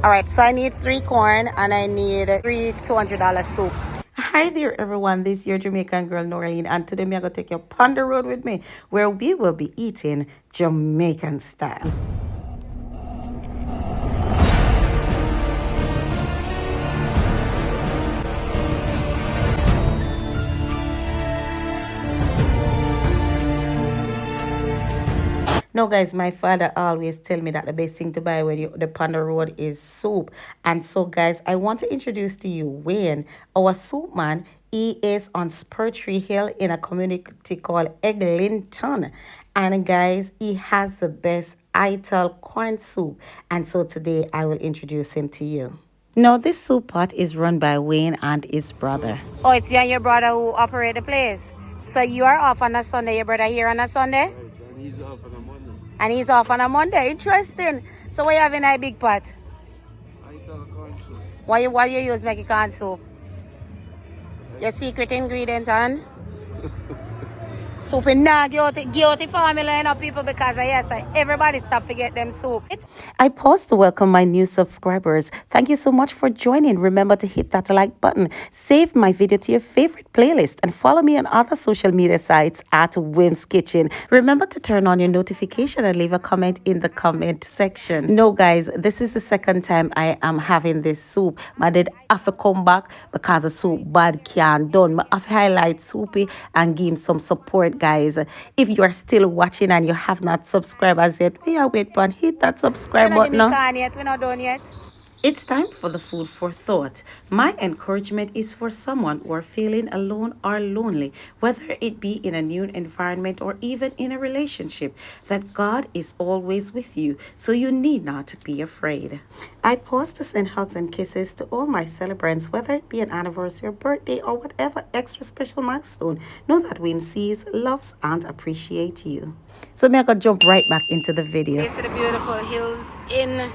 All right, so I need 3 corn and I need 3 $200 soup. Hi there, everyone. This is your Jamaican girl, Noreen, and today I'm going to take you on the road with me where we will be eating Jamaican style. No, guys, my father always tell me that the best thing to buy when you're on the road is soup. And so, guys, I want to introduce to you Wayne, our soup man. He is on Spur Hill in a community called Eglinton. And, guys, he has the best Ital corn soup. And so today I will introduce him to you. Now, this soup pot is run by Wayne and his brother. Oh, it's you and your brother who operate the place. So you are off on a Sunday, your brother here on a Sunday? And he's off on a Monday. And he's off on a Monday. Interesting. So what you have in a big pot? Ital corn soup. What you use make it corn soup? Your secret ingredient on? Soup in now guilty formula, you know, people, because yes, everybody stop forget them soup. I pause to welcome my new subscribers. Thank you so much for joining. Remember to hit that like button, save my video to your favorite playlist, and follow me on other social media sites at Wim's Kitchen. Remember to turn on your notification and leave a comment in the comment section. No, guys, this is the second time I am having this soup. I did have to come back because the soup bad can't done. I have to highlight soupy and give him some support, guys. If you are still watching and you have not subscribed as yet, we are wait for hit that subscribe button. We're not done yet. It's time for the food for thought. My encouragement is for someone who are feeling alone or lonely, whether it be in a new environment or even in a relationship, that God is always with you, so you need not be afraid. I pause to send hugs and kisses to all my celebrants, whether it be an anniversary or birthday or whatever extra special milestone. Know that Wim sees, loves, and appreciates you. So I'm going to jump right back into the video. Into the beautiful hills in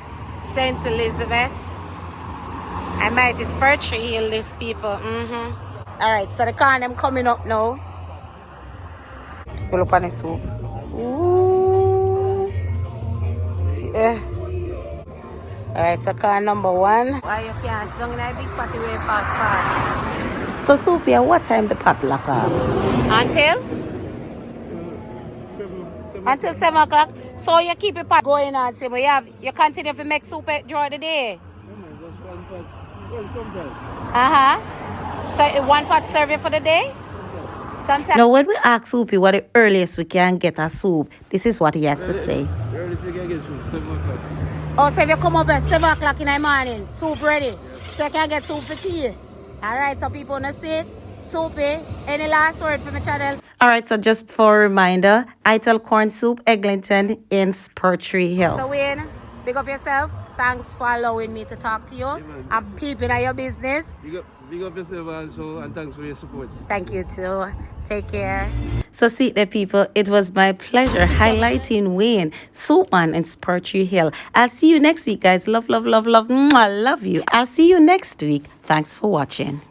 St. Elizabeth. I might just Spur Hill, these people. All right, so the corn them coming up now. Pull up on the soup. Ooh. See there. All right, so corn number 1. Why you can't sit down in a big potty way far. So soup here, what time the pot lock off? Until? 7 o'clock. So you keep it pot going on, see, but you continue to make soup during the day. Just one pot. Well, sometimes. So one pot serve you for the day? Sometimes. Now, when we ask Soupy what the earliest we can get a soup, this is what he has to say. The earliest we can get soup, 7 o'clock. Oh, so if you come up at 7 o'clock in the morning, soup ready. So you can get soup for tea. All right, so people want to see it. Soupy, any last word for my channel? All right, so just for a reminder, Ital corn soup, Eglinton in Spur Hill. So Wayne, big up yourself. Thanks for allowing me to talk to you. Yeah, I'm peeping at your business. Big up yourself also, and thanks for your support. Thank you too. Take care. So see there, people, it was my pleasure highlighting Wayne, Soupman in Spur Hill. I'll see you next week, guys. Love, love, love, love. Mwah, love you. I'll see you next week. Thanks for watching.